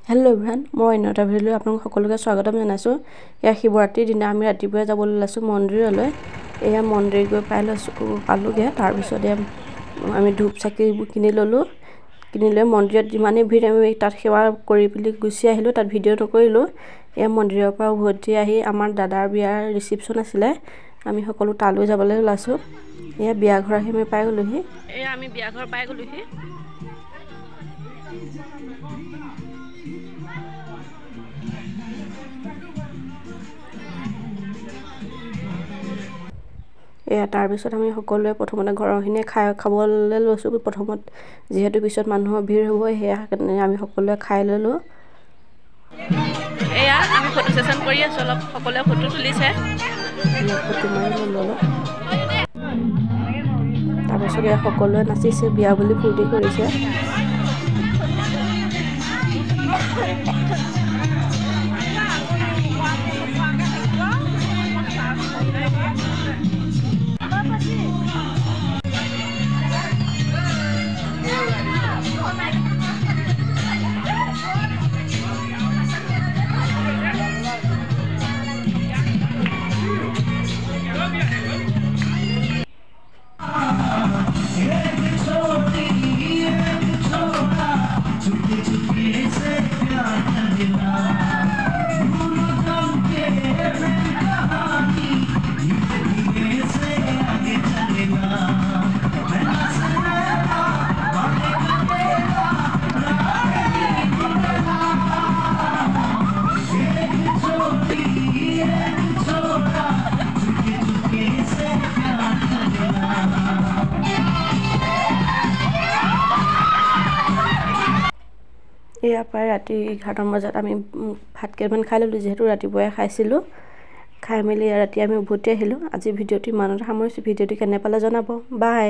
Hello' everyone, মই অন্য এটা ভিডিঅ'লৈ আপোনালোক সকলোকে স্বাগতম জনাইছোঁ। এয়া শিৱৰাত্ৰিৰ দিনা আমি ৰাতিপুৱাই যাবলৈ ওলাইছোঁ মন্দিৰলৈ। এয়া মন্দিৰ গৈ পালোঁগৈ। তাৰপিছতে আমি ধূপ চাকিবোৰ কিনি ল'লোঁ। কিনি লৈ মন্দিৰত যিমানেই ভিৰ আমি তাত সেৱা কৰি পেলি গুচি আহিলোঁ। তাত ভিডিঅ' নকৰিলোঁ। এয়া মন্দিৰৰ পৰা উভতি আহি আমাৰ দাদাৰ বিয়াৰ ৰিচিপশ্যন আছিলে। আমি সকলো তালৈ যাবলৈ ওলাইছোঁ। এয়া বিয়াঘৰ আহি আমি পাই গ'লোহি। এয়া আমি বিয়াঘৰ পাই গ'লোহি। এয়া তাৰপিছত আমি সকলোৱে প্ৰথমতে ঘৰৰখিনিয়ে খাবলৈ লৈছোঁ। প্ৰথমত যিহেতু পিছত মানুহৰ ভিৰ হ'ব, সেয়া কাৰণে আমি সকলোৱে খাই ল'লোঁ। এয়া আমি ফটো ছেশ্যন কৰি আছোঁ। অলপ সকলোৱে ফটো তুলিছে। ফটো মাৰি ল'লোঁ অলপ। তাৰপিছত এয়া সকলোৱে নাচিছে, বিয়া বুলি ফূৰ্তি কৰিছে। এয়া প্ৰায় ৰাতি 11টা বজাত আমি ভাত কেইটামান খাই ল'লোঁ, যিহেতু ৰাতিপুৱাই খাইছিলোঁ। খাই মেলি ৰাতি আমি উভতি আহিলোঁ। আজি ভিডিঅ'টো ইমানতে সামৰিছোঁ। ভিডিঅ'টো কেনে পালে জনাব। বাই।